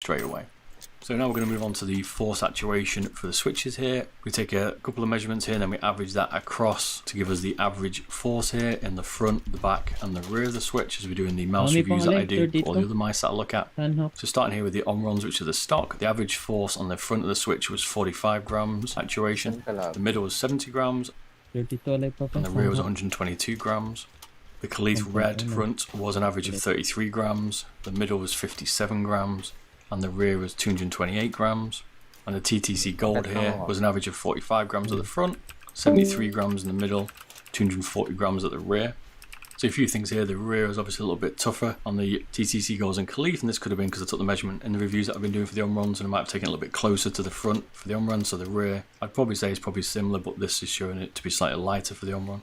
straight away. So now we're going to move on to the force saturation for the switches here. We take a couple of measurements here and then we average that across to give us the average force here in the front, the back and the rear of the switch as we do in the mouse reviews that I do for all the other mice that I look at. So starting here with the Omrons, which are the stock, the average force on the front of the switch was 45 grams saturation, the middle was 70 grams and the rear was 122 grams. The Kaleith Red front was an average of 33 grams, the middle was 57 grams and the rear was 228 grams. And the TTC Gold here was an average of 45 grams at the front, 73 grams in the middle, 240 grams at the rear. So a few things here. The rear is obviously a little bit tougher on the TTC Golds and Kaleith, and this could have been because I took the measurement in the reviews that I've been doing for the Omrons, and I might have taken it a little bit closer to the front for the Omron. So the rear, I'd probably say is probably similar, but this is showing it to be slightly lighter for the Omron.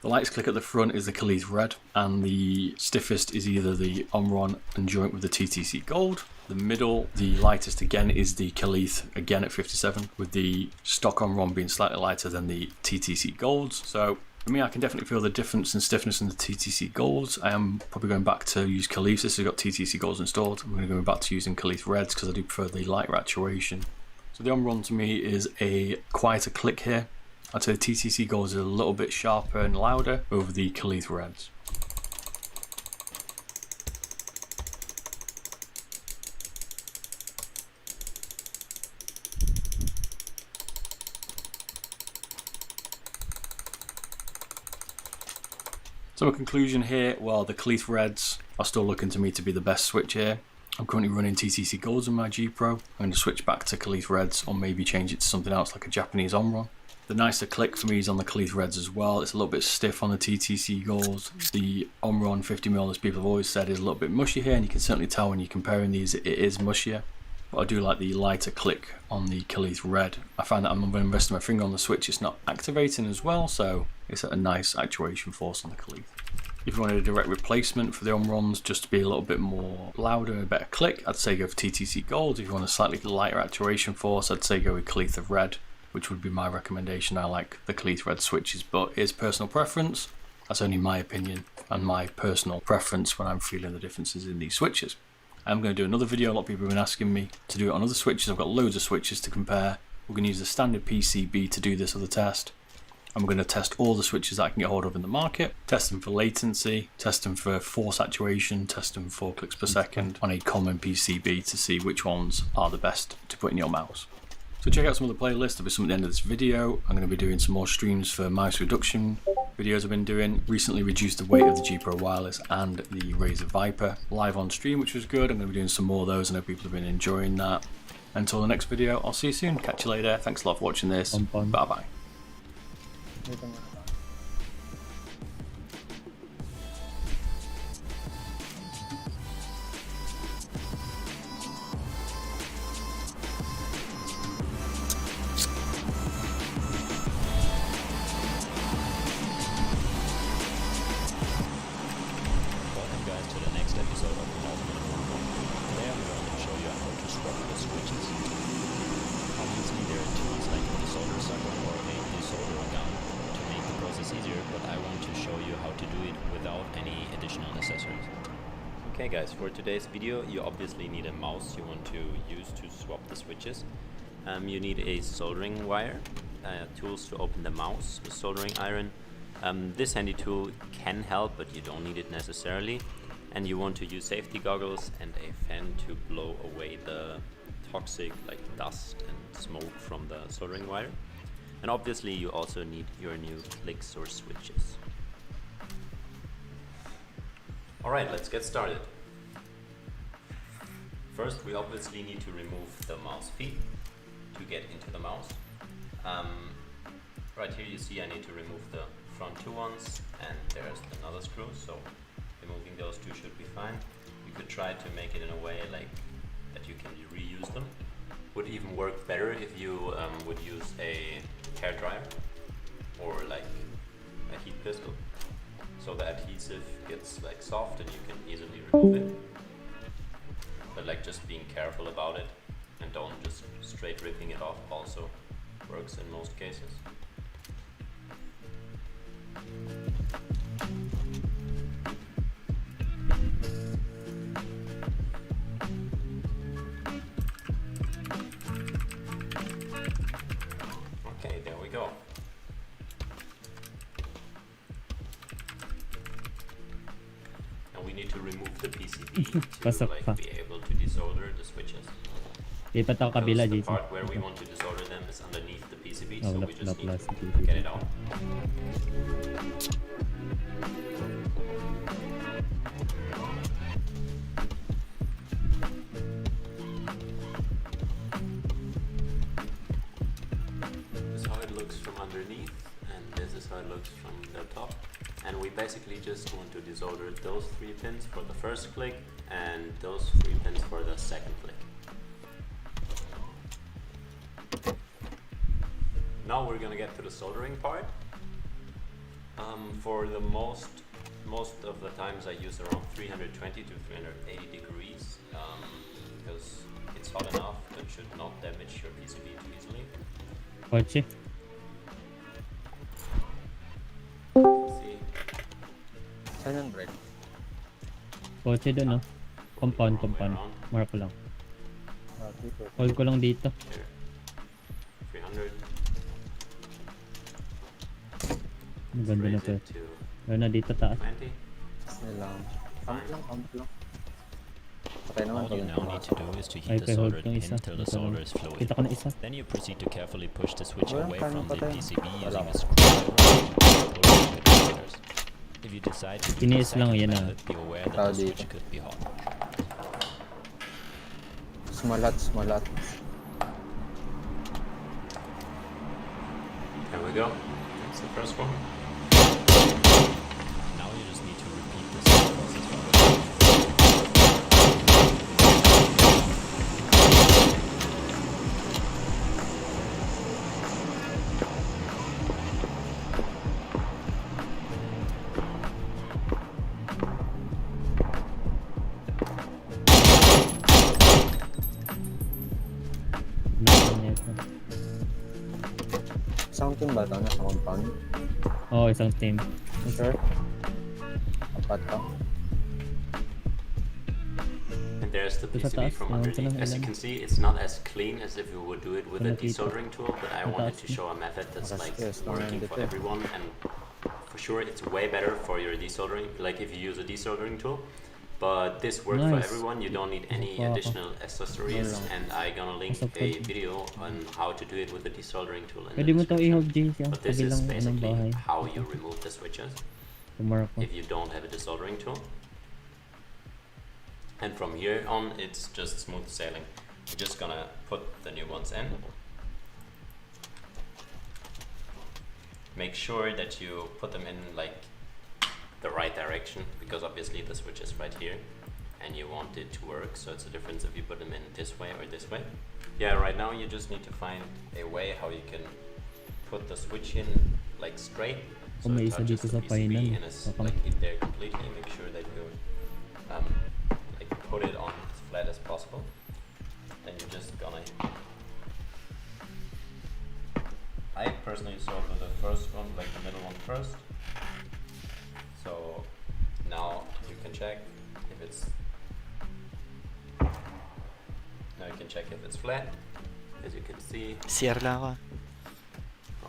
The lightest click at the front is the Kaleith Red, and the stiffest is either the Omron and joint with the TTC Gold. The middle, the lightest again, is the Kaleith, again at 57, with the stock Omron being slightly lighter than the TTC Golds. So for me, I can definitely feel the difference in stiffness in the TTC Golds. I am probably going back to use Kaleith. This has got TTC Golds installed. I'm going to go back to using Kaleith Reds because I do prefer the lighter actuation. So the Omron to me is a quieter click here. I'd say the TTC Golds are a little bit sharper and louder over the Kaleith Reds. So a conclusion here, well, the Kaleith Reds are still looking to me to be the best switch here. I'm currently running TTC Golds on my G Pro. I'm going to switch back to Kaleith Reds or maybe change it to something else like a Japanese Omron. The nicer click for me is on the Kaleith Reds as well. It's a little bit stiff on the TTC Golds. The Omron 50mm, as people have always said, is a little bit mushy here, and you can certainly tell when you're comparing these it is mushier. But I do like the lighter click on the Kaleith Red. I find that when I'm resting my finger on the switch, it's not activating as well, so it's a nice actuation force on the Kaleith. If you wanted a direct replacement for the Omrons, just to be a little bit more louder and a better click, I'd say go for TTC Gold. If you want a slightly lighter actuation force, I'd say go with Kaleith of Red, which would be my recommendation. I like the Kaleith Red switches, but it's personal preference. That's only my opinion and my personal preference when I'm feeling the differences in these switches. I'm going to do another video. A lot of people have been asking me to do it on other switches. I've got loads of switches to compare. We're going to use the standard PCB to do this other test. And we're going to test all the switches that I can get hold of in the market, test them for latency, test them for force actuation, test them for clicks per second on a common PCB to see which ones are the best to put in your mouse. So check out some of the playlists. There'll be some at the end of this video. I'm going to be doing some more streams for mouse reduction videos I've been doing. Recently reduced the weight of the G Pro Wireless and the Razer Viper live on stream, which was good. I'm going to be doing some more of those. I know people have been enjoying that. Until the next video, I'll see you soon. Catch you later. Thanks a lot for watching this. Bye bye. Okay guys, for today's video you obviously need a mouse you want to use to swap the switches. You need a soldering wire, tools to open the mouse, a soldering iron. This handy tool can help, but you don't need it necessarily. And you want to use safety goggles and a fan to blow away the toxic dust and smoke from the soldering wire. And obviously you also need your new clicks or switches. Alright, let's get started. First, we obviously need to remove the mouse feet to get into the mouse. Right here you see I need to remove the front two ones, and there's another screw, so removing those two should be fine. You could try to make it in a way that you can reuse them. Would even work better if you would use a hair dryer or a heat pistol. So the adhesive gets soft and you can easily remove it. But just being careful about it and don't just straight ripping it off also works in most cases. need to Pasok like pa. be able to desolder the switches. Lipat ako kabila, Because the JC. part where we want to desolder them is underneath the PCB, Oh, so wala we pala just need plus to PCB. get it out. This is how it looks from underneath, and this is how it looks from the top. And we basically just want to desolder those 3 pins for the first click and those 3 pins for the second click. Now we're gonna get to the soldering part. For the most of the times I use around 320 to 380 degrees because it's hot enough that should not damage your PCB too easily. Kotse. See, Saan yung break? Kotse dun, no? Compound, wrong way compound. around. Mark ko lang. Dito. Hold ko lang dito. Here, 300. Ang ganda na Raise to. it to Lalo na dito taas. 20. Nilang. Pump lang. Okay naman All you now need to do is to heat the Okay, hold soldered yung pin isa. till the Ito lang. solder is flowing. Kita ko na isa. Then you proceed to carefully push the switch Walang away paano from the patay? PCB using Wala. a screwdriver or pulling with the fingers. If you decide to do the Tiniis lang, second yan method, be aware that Tao the switch dito. could be hot. Smalat. There we go. That's the first one. Now you just need to repeat the same process. Nasa niya ito. Isang team ba ito? Nasa compound? Oo, isang team. Sure? Apat ka? And there's the Sa PCB taas, from meron underneath. silang As you ilan. can see, it's not as clean as if you would do it with a Nakita. desoldering tool, but I Sa wanted taas to din. show a method that's like Yes, working naman for dito. everyone, and for sure it's way better for your desoldering, like if you use a desoldering tool. But this works for Nice. everyone. You don't need any Wow. additional accessories, and I'm gonna link Pasok a pa. video on how to do it with the desoldering tool in Pwede the mo itong description. i-hold, JC. Ang But this is kabilang anong basically bahay. how you remove the switches Tumark ko. if you don't have a desoldering tool. And from here on, it's just smooth sailing. We're just gonna put the new ones in. Make sure that you put them in like the right direction, because obviously the switch is right here and you want it to work, so it's a difference if you put them in this way or this way. Yeah, right now you just need to find a way how you can put the switch in like straight, so Kung may it isa touches dito the sa painan, PCB and is baka- like in there completely. Make sure that you like put it on as flat as possible. Then you're just gonna. I personally soldered the first one, like the middle one first. So now you can check if it's. Now you can check if it's flat. As you can see, CR lang ako.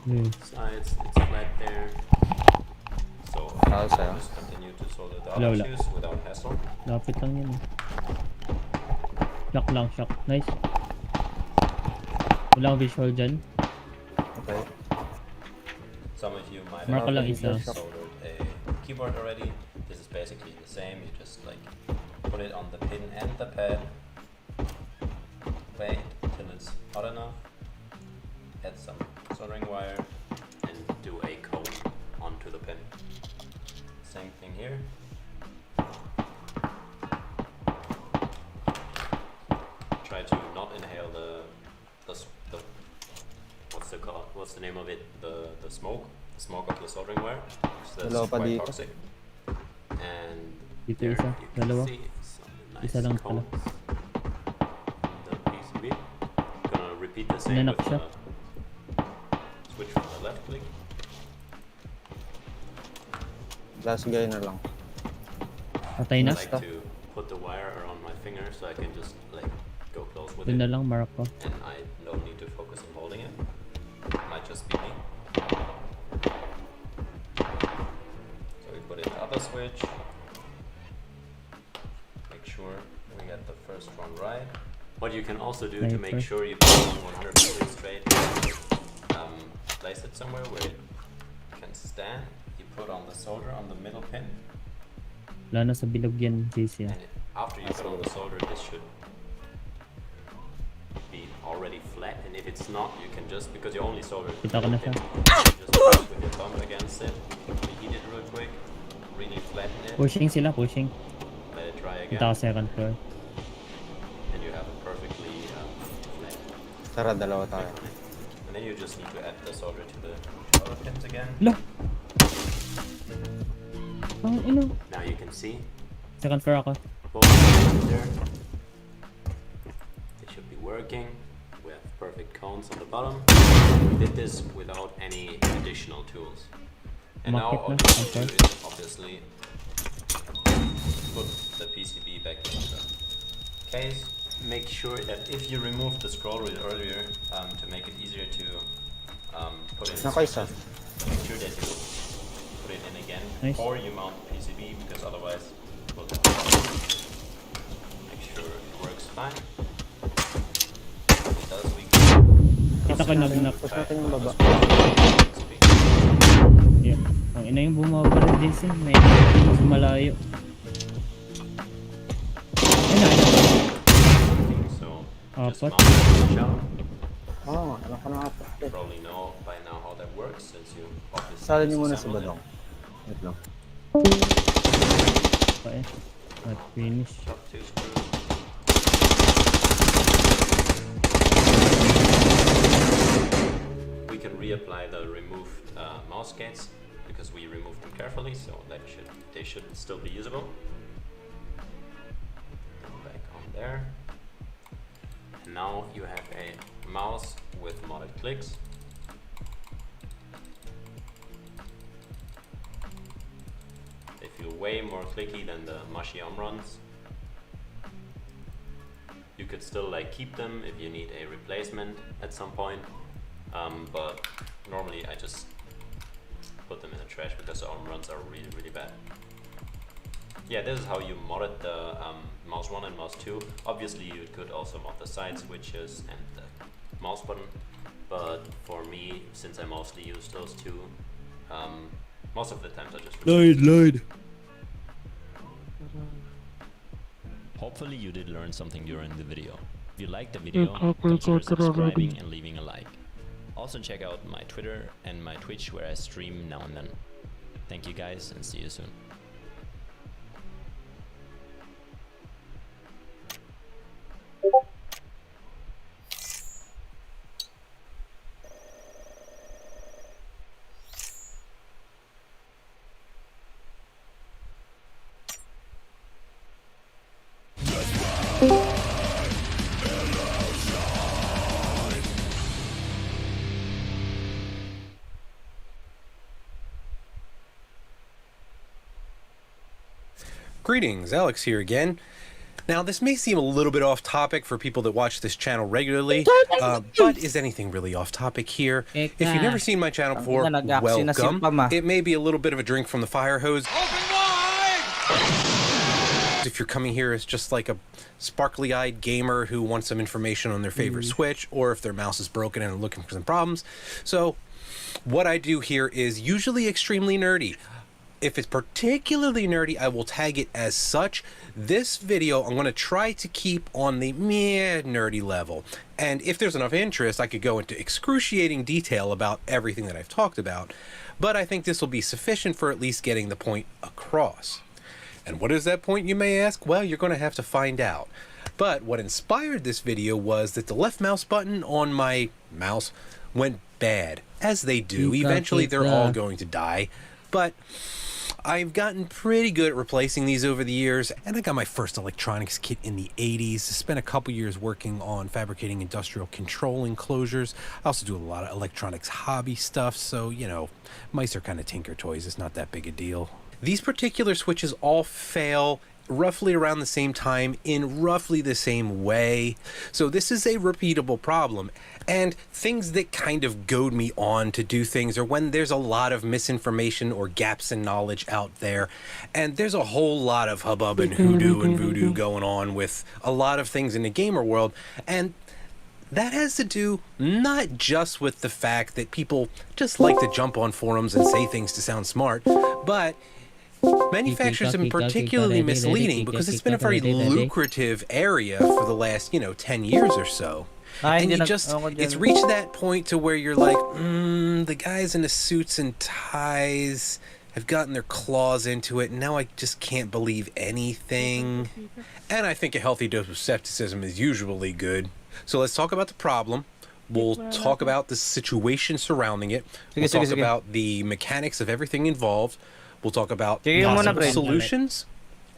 on both sides it's flat there. So How you sa'yo? can just continue to solder the Wala, other wala. shoes without hassle. Lapit lang yun. Shock lang, shock. Nice. Walang visual dyan. Okay. Some of you might Mark have ko lang isa. soldered a keyboard already. This is basically the same. You just like put it on the pin and the pad. Wait till it's hot enough. Add some soldering wire and do a cone onto the pin. Same thing here. Try to not inhale the what's the name of it? The smoke of the soldering wire. So Dalawa that's pa quite dito. toxic. And Dito there isa, you can dalawa. see some nice Isa lang pala. cones on the PCB. Gonna repeat the same Nanak with siya. the switch from the left click. Last guy na lang. Patay I na. like to put the wire around my finger so I can just like go close with Doon na it, lang, mark ko. and I don't need to focus on holding it. Might just be me. So we put in the other switch. Make sure first one right. What you can also do to Right, make right. sure you put it on 100% straight, place it somewhere where it can stand. You put on the solder on the middle pin, Wala na sa bilog yan, JC. and after you put on the solder, this should be already flat. And if it's not, you can just, because you only soldered the Kita ko na middle siya. pin, you just press with your thumb against it, reheat it real quick, really flatten it, Pushing sila, pushing. let it dry Punta again, ako second floor. and you have it perfectly flat. Tara, dalawa tayo. And then you just need to add the solder to the other pins again. Lo! Ang ino. Now you can see Second floor ako. both pins there. They should be working. We have perfect cones on the bottom. We did this without any additional tools. And now all you Market na, need to do is obviously put the PCB back in the case. Make sure that if you remove the scroll wheel earlier to make it easier to put in, Nako isa. make sure that you put it in again Nice. before you mount the PCB, because otherwise it will make sure it works fine. If it does, we can Kita ko nag-knock. Push natin yung baba. Yeah. Ang ina yung bumaba rin, JC. May mas malayo. Ayun na, ayun na. So just Apat. mount the shell. Oo, alam ko na nga po. You probably know by now how that works since you obviously Sali niyo muna sa disassembled it. badong. Wait lang. Pa eh. Not finish. Shot two screws. We can reapply the removed mouse gates because we removed them carefully, so they should still be usable. Back on there. And now you have a mouse with modded clicks. They feel way more clicky than the Mushy runs. You could still like keep them if you need a replacement at some point, but normally I just put them in the trash because the runs are really bad. Yeah, this is how you modded the mouse 1 and mouse 2. Obviously you could also mod the side switches and the mouse button, but for me, since I mostly use those two, most of the times I just Lloyd. Hopefully you did learn something during the video. If you liked the video, consider subscribing and leaving a like. Also check out my Twitter and my Twitch where I stream now and then. Thank you guys and see you soon. Greetings, Alex here again. Now, this may seem a little bit off topic for people that watch this channel regularly, but is anything really off topic here? If you've never seen my channel before, welcome. It may be a little bit of a drink from the fire hose. If you're coming here as just like a sparkly-eyed gamer who wants some information on their favorite Switch, or if their mouse is broken and are looking for some problems. So, what I do here is usually extremely nerdy. If it's particularly nerdy, I will tag it as such. This video, I'm going to try to keep on the meh nerdy level. And if there's enough interest, I could go into excruciating detail about everything that I've talked about. But I think this will be sufficient for at least getting the point across. And what is that point, you may ask? Well, you're going to have to find out. But what inspired this video was that the left mouse button on my mouse went bad, as they do. Eventually, they're all going to die. But I've gotten pretty good at replacing these over the years, and I got my first electronics kit in the 80s. Spent a couple years working on fabricating industrial control enclosures. I also do a lot of electronics hobby stuff, so, you know, mice are kind of tinker toys. It's not that big a deal. These particular switches all fail roughly around the same time in roughly the same way. So this is a repeatable problem. And things that kind of goad me on to do things are when there's a lot of misinformation or gaps in knowledge out there. And there's a whole lot of hubbub and hoodoo and voodoo going on with a lot of things in the gamer world. And that has to do not just with the fact that people just like to jump on forums and say things to sound smart, but manufacturers have been particularly misleading because it's been a very lucrative area for the last, 10 years or so. And it's reached that point to where you're like, the guys in the suits and ties have gotten their claws into it, and now I just can't believe anything. And I think a healthy dose of skepticism is usually good. So let's talk about the problem. We'll talk about the situation surrounding it. We'll talk about the mechanics of everything involved. We'll talk about possible solutions.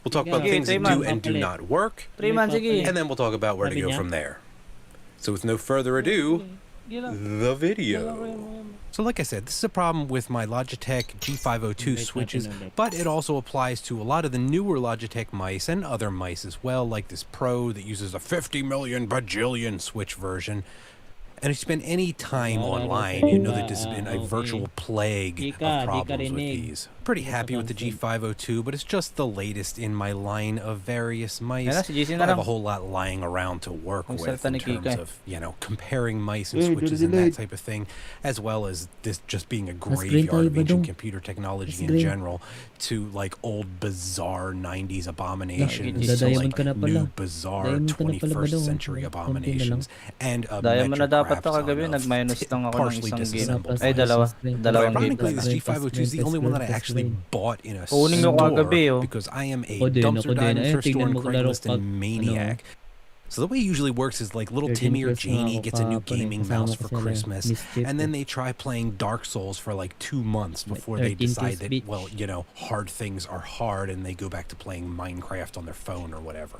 We'll talk about things that do and do not work. And then we'll talk about where to go from there. So with no further ado, the video. So like I said, this is a problem with my Logitech G502 switches, but it also applies to a lot of the newer Logitech mice and other mice as well, like this Pro that uses a 50 million bajillion switch version. And if you spend any time online, you know that there's been a virtual plague of problems with these. Pretty happy with the G502, but it's just the latest in my line of various mice. I have a whole lot lying around to work with in terms of, comparing mice and switches and that type of thing, as well as this just being a graveyard of ancient computer technology in general to like old bizarre 90s abominations to like new bizarre 21st century abominations and a partially disassembled. Ironically, this G502 is the only one that I actually bought in a store because I am a dumpster diving thrift store and Craigslist and maniac. So the way it usually works is like little Timmy or Janie gets a new gaming mouse for Christmas, and then they try playing Dark Souls for like 2 months before they decide that, well, hard things are hard, and they go back to playing Minecraft on their phone or whatever.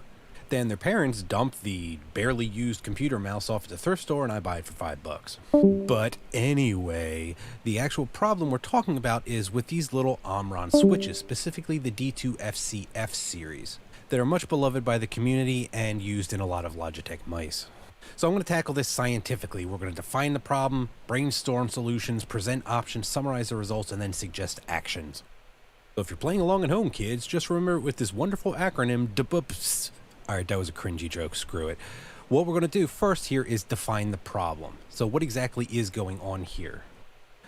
Then their parents dump the barely used computer mouse off at the thrift store and I buy it for $5. But anyway, the actual problem we're talking about is with these little Omron switches, specifically the D2FCF series, that are much beloved by the community and used in a lot of Logitech mice. So I'm going to tackle this scientifically. We're going to define the problem, brainstorm solutions, present options, summarize the results, and then suggest actions. So if you're playing along at home, kids, just remember with this wonderful acronym, DBUPS. Alright, that was a cringy joke, screw it. What we're going to do first here is define the problem. So what exactly is going on here?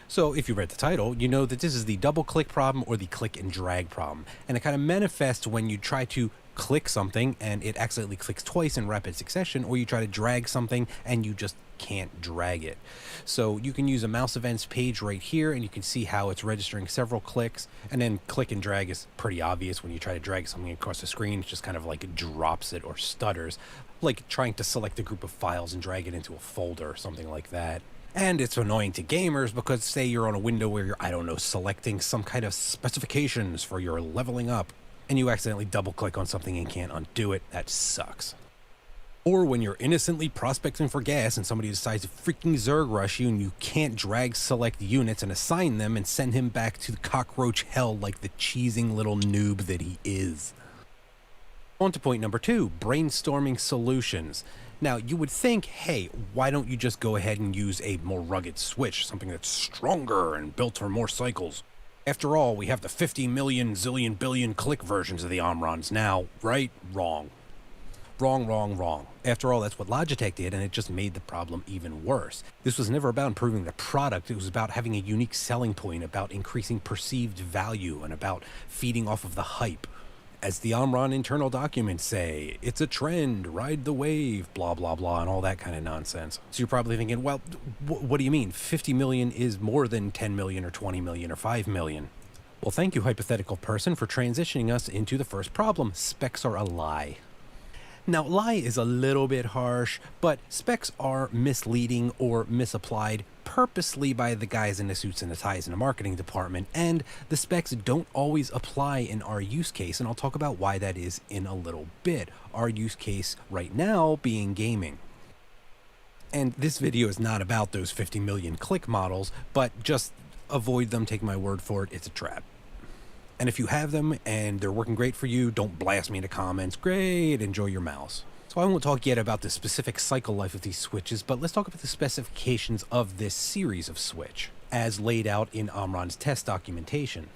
So if you read the title, you know that this is the double click problem or the click and drag problem. And it kind of manifests when you try to click something and it accidentally clicks twice in rapid succession, or you try to drag something and you just can't drag it. So you can use a mouse events page right here and you can see how it's registering several clicks, and then click and drag is pretty obvious. When you try to drag something across the screen, it just kind of like drops it or stutters, like trying to select a group of files and drag it into a folder or something like that. And it's annoying to gamers because say you're on a window where you're, selecting some kind of specifications for your leveling up, and you accidentally double click on something and can't undo it. That sucks. Or when you're innocently prospecting for gas and somebody decides to freaking Zerg rush you and you can't drag select units and assign them and send him back to the cockroach hell like the cheesing little noob that he is. On to point number 2, brainstorming solutions. Now, you would think, hey, why don't you just go ahead and use a more rugged switch, something that's stronger and built for more cycles? After all, we have the 50 million zillion billion click versions of the Omrons now, right? Wrong. Wrong. After all, that's what Logitech did, and it just made the problem even worse. This was never about improving the product. It was about having a unique selling point, about increasing perceived value, and about feeding off of the hype. As the Omron internal documents say, it's a trend, ride the wave, blah, blah, blah, and all that kind of nonsense. So you're probably thinking, well, what do you mean? 50 million is more than 10 million or 20 million or 5 million. Well, thank you, hypothetical person, for transitioning us into the first problem. Specs are a lie. Now, lie is a little bit harsh, but specs are misleading or misapplied purposely by the guys in the suits and the ties in the marketing department, and the specs don't always apply in our use case, and I'll talk about why that is in a little bit. Our use case right now being gaming. And this video is not about those 50 million click models, but just avoid them, take my word for it, it's a trap. And if you have them and they're working great for you, don't blast me in the comments. Great, enjoy your mouse. So I won't talk yet about the specific cycle life of these switches, but let's talk about the specifications of this series of switch, as laid out in Omron's test documentation.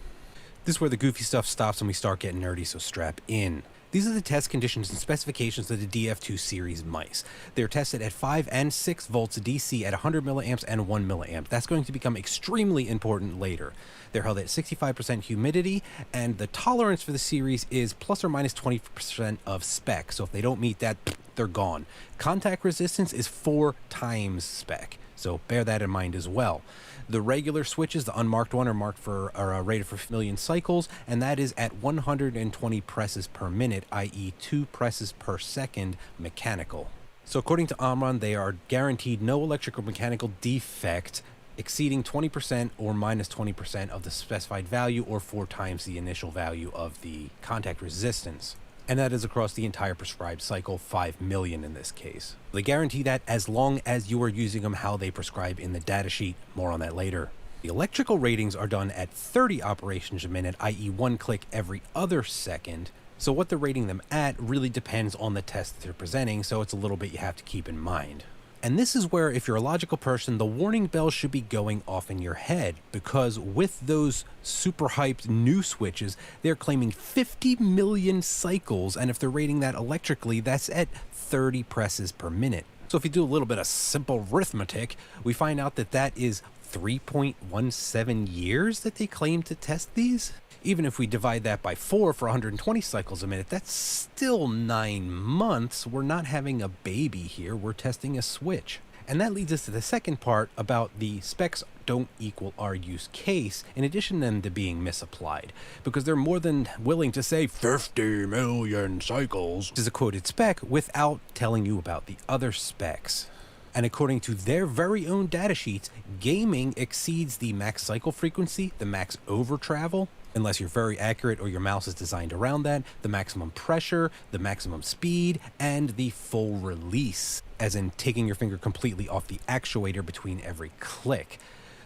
This is where the goofy stuff stops and we start getting nerdy, so strap in. These are the test conditions and specifications of the DF2 series mice. They're tested at 5 and 6 volts DC at 100 milliamps and 1 milliamp. That's going to become extremely important later. They're held at 65% humidity, and the tolerance for the series is plus or minus 20% of spec. So if they don't meet that, they're gone. Contact resistance is 4 times spec. So bear that in mind as well. The regular switches, the unmarked one, are rated for million cycles, and that is at 120 presses per minute, i.e. 2 presses per second mechanical. So according to Omron, they are guaranteed no electrical mechanical defect exceeding 20% or minus 20% of the specified value, or 4 times the initial value of the contact resistance. And that is across the entire prescribed cycle, 5 million in this case. They guarantee that as long as you are using them how they prescribe in the datasheet. More on that later. The electrical ratings are done at 30 operations a minute, i.e. 1 click every other second. So what they're rating them at really depends on the test that they're presenting, so it's a little bit you have to keep in mind. And this is where, if you're a logical person, the warning bell should be going off in your head, because with those super hyped new switches, they're claiming 50 million cycles, and if they're rating that electrically, that's at 30 presses per minute. So if you do a little bit of simple arithmetic, we find out that that is 3.17 years that they claim to test these. Even if we divide that by 4 for 120 cycles a minute, that's still 9 months. We're not having a baby here, we're testing a switch. And that leads us to the second part about the specs don't equal our use case, in addition to them to being misapplied, because they're more than willing to say 50 million cycles is a quoted spec without telling you about the other specs. And according to their very own datasheets, gaming exceeds the max cycle frequency, the max over travel, unless you're very accurate or your mouse is designed around that, the maximum pressure, the maximum speed, and the full release, as in taking your finger completely off the actuator between every click.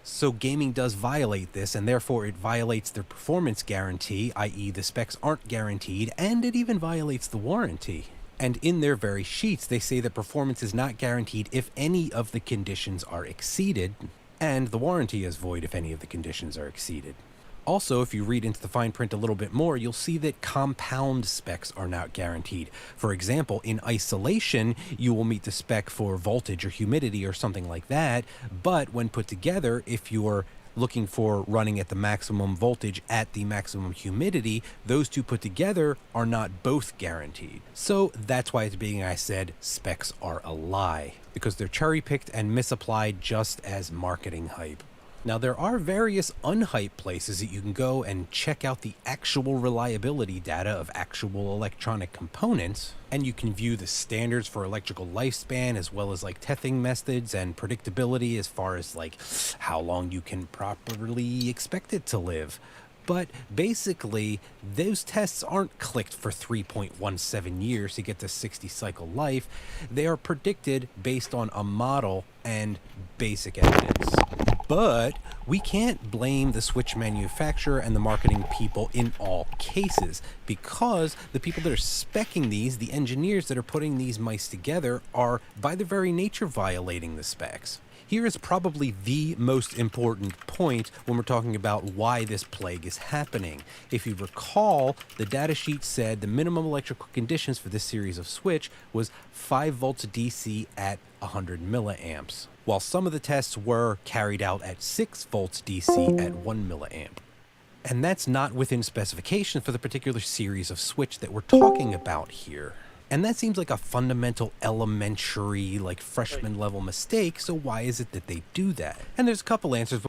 So gaming does violate this, and therefore it violates their performance guarantee, i.e. the specs aren't guaranteed, and it even violates the warranty. And in their very sheets, they say that performance is not guaranteed if any of the conditions are exceeded, and the warranty is void if any of the conditions are exceeded. Also, if you read into the fine print a little bit more, you'll see that compound specs are not guaranteed. For example, in isolation, you will meet the spec for voltage or humidity or something like that, but when put together, if you're looking for running at the maximum voltage at the maximum humidity, those two put together are not both guaranteed. So that's why at the beginning I said specs are a lie, because they're cherry-picked and misapplied just as marketing hype. Now, there are various unhyped places that you can go and check out the actual reliability data of actual electronic components, and you can view the standards for electrical lifespan, as well as like testing methods and predictability as far as like how long you can properly expect it to live. But basically, those tests aren't clicked for 3.17 years to get to 60 cycle life. They are predicted based on a model and basic evidence. But we can't blame the switch manufacturer and the marketing people in all cases, because the people that are speccing these, the engineers that are putting these mice together, are by their very nature violating the specs. Here is probably the most important point when we're talking about why this plague is happening. If you recall, the datasheet said the minimum electrical conditions for this series of switch was 5 volts DC at 100 milliamps, while some of the tests were carried out at 6 volts DC at 1 milliamp. And that's not within specification for the particular series of switch that we're talking about here. And that seems like a fundamental, elementary, like freshman level mistake, so why is it that they do that? And there's a couple answers.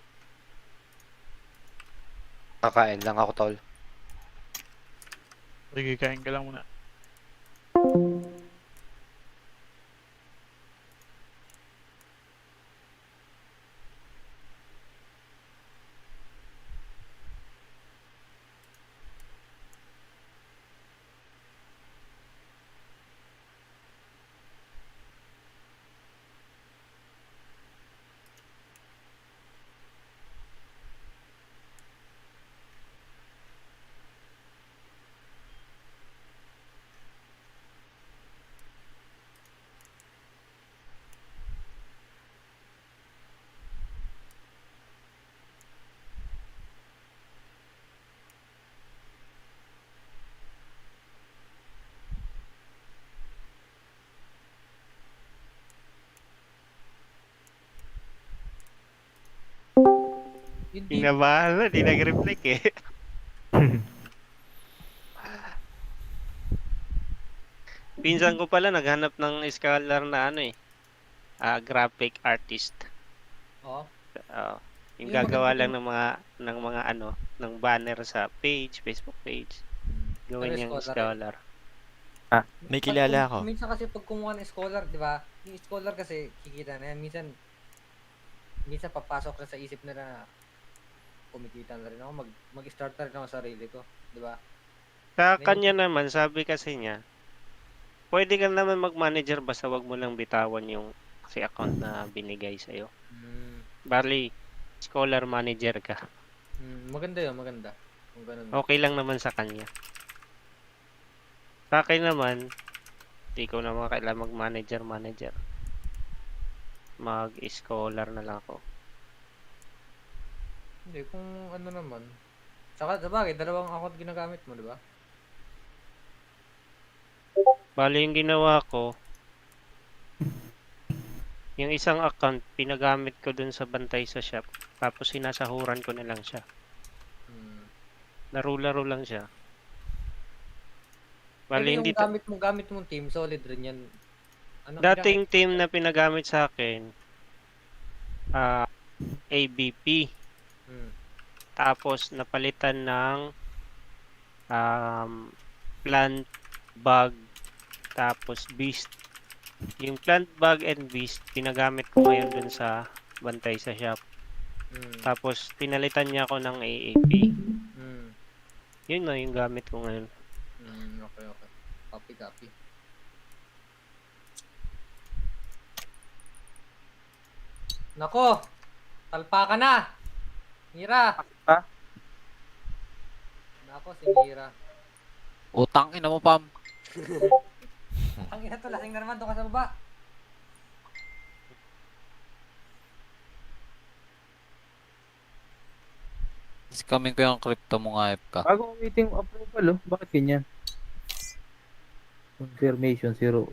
Kakain lang ako, tol. Sige, kain ka lang muna. Hindi. Kinabahan na, di nag-reflect eh. Pinsan ko pala naghanap ng scholar na ano eh. Graphic artist. Oo. Oo. Yung Yung gagawa maganda lang ng mga ano, ng banner sa page, Facebook page. Gawin Pero niyang scholar scholar. May kilala ako. Minsan kasi pag kumuha ng scholar, di ba? Yung scholar kasi kikita na yan. Minsan papasok na sa isip nila na kumikita na rin ako. Mag-start na rin ako sa sarili ko. Di ba? Sa kanya naman, sabi kasi niya, pwede ka naman mag-manager basta wag mo lang bitawan yung si account na binigay sa'yo. Bali, scholar manager ka. Maganda yun, maganda. Kung ganun. Okay lang naman sa kanya. Sa akin naman, di ko naman kailangan mag-manager. Mag-scholar na lang ako. Hindi, kung ano naman. Saka, sabagay, dalawang account ginagamit mo, di ba? Bali, yung ginawa ko, yung isang account, pinagamit ko dun sa bantay sa shop. Tapos sinasahuran ko na lang siya. Laro-laro lang siya. Pero Bali, yung hindi gamit mong team, solid rin yan. Ano, dating team na pinagamit sa akin, ABP. Tapos, napalitan ng plant bug, tapos beast. Yung plant bug and beast, pinagamit ko ngayon dun sa bantay sa shop. Tapos, pinalitan niya ako ng AAP. Yun na yung gamit ko ngayon. Okay. Copy. Nako! Talpa ka na! Mira! Ha? Nako, si Mira. Utang ina mo, Pam. Ang ina to, lasing na naman doon ka sa baba. Scamming ko yung crypto mo nga, FK. Bago waiting approval, oh. Bakit ganyan? Confirmation 0.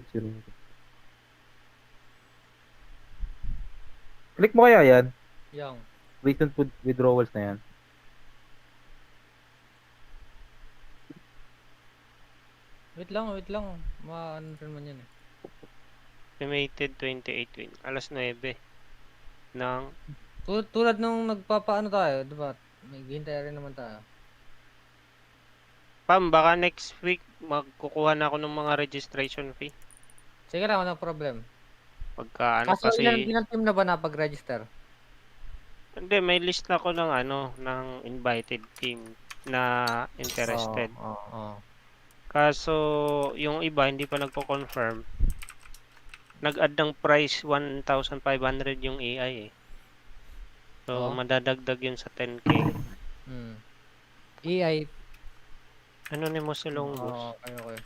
Click mo kaya yan? Yang. Recent withdrawals na yan. Wait lang. Ano rin man yan eh. Estimated 28 win. Alas 9 ng Tulad nung nagpapaano tayo, di ba? May hintay rin naman tayo. Pam, baka next week magkukuha na ako ng mga registration fee. Sige lang, walang problem. Pagka ano Kaso kasi ilang team na ba napag-register? hindi, may list ako ng ano, ng invited team na interested. Oo. Kaso yung iba hindi pa nagko-confirm. Nag-add ng price 1,500 yung AI eh. So madadagdag yun sa 10k. AI. Anonymous yung Longbos. Okay.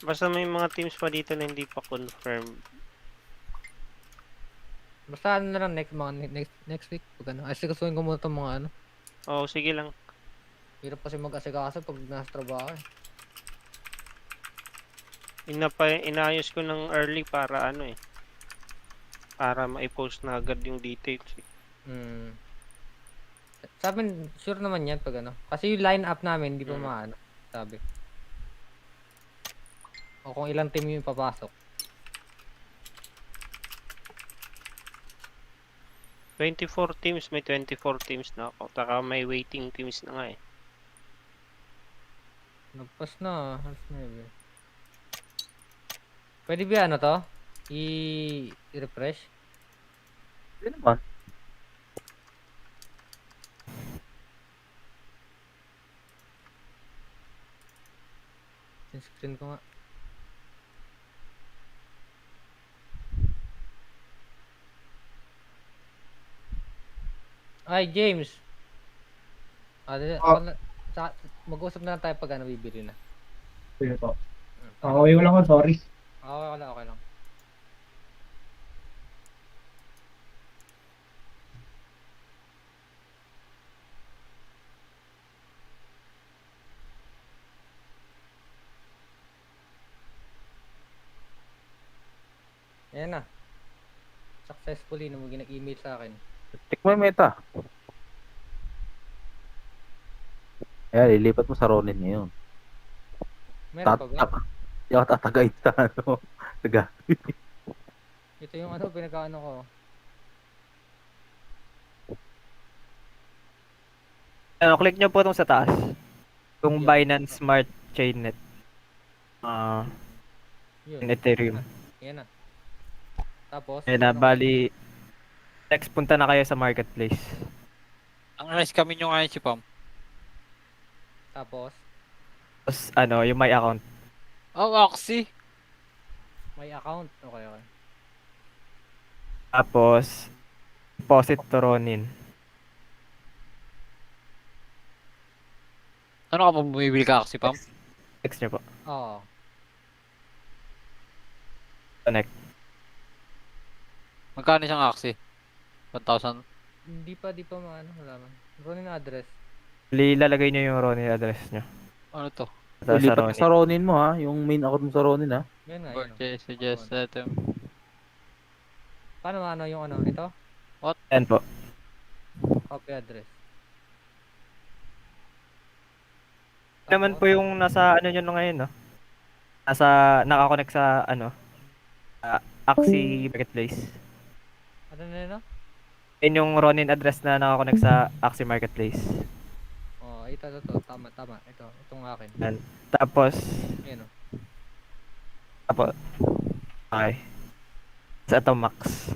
Basta may mga teams pa dito na hindi pa confirmed. Basta ano na lang next week pag ano. Asikasuhin ko muna itong mga ano. Oo, sige lang. Hirap kasi mag-asikaso pag nasa trabaho eh. Inayos ko ng early para ano eh. Para ma-post na agad yung details eh. Sabi, sure naman yan pag ano. Kasi yung line up namin, hindi pa maano. Sabi. O kung ilang team yung papasok. 24 teams, may 24 teams na ako. Taka may waiting teams na nga eh. Nagpas na. Halos na yun. Pwede ba ano to? I-refresh? Hindi naman. Screen ko nga. Ay, James. Mag-usap na lang tayo pag ano bibili na. Sige po. Okay, wala ko, sorry. Okay lang. Ayan na. Successfully na mo ginag-email sa akin. Check mo yung meta. Kaya lilipat mo sa Ronin ngayon. Meron pa ba? Hindi ako tatagay sa ano. Taga. Ito yung ano, pinagkaano ko. Click nyo po itong sa taas. Yung Yeah. Binance Smart Chainnet. Yun. In Ethereum. Yan na. Tapos, Ayan na, ano- bali, next punta na kayo sa marketplace. Ang nice kami nyo ngayon si Pam. Tapos, Tapos, yung my account. Oh, Oxy. may account. Okay, okay. Tapos, deposit to Ronin. Ano ka pa bumibili ka si Pam? Next nyo po. Oo. Connect. Magkano isang Oxy? 1,000? Di pa maano, wala man. Ronin address. Lalagay nyo yung Ronin address nyo. Ano to? Sa Lipat Ronin. ka sa Ronin mo ha. Yung main account mo sa Ronin ha. Yan nga, yun. Purchase suggested item. Paano ano yung ano? Ito? Yan po. Copy address. Yun naman po yung nasa ano nyo na ngayon, no? Nakakonect sa Axie Marketplace. Ano na yun, no? Yun yung Ronin address na nakakonect sa Axie Marketplace. Oh, ito. Tama. Itong akin. Yan. Tapos, Yan, no? okay. Sa ito, Max.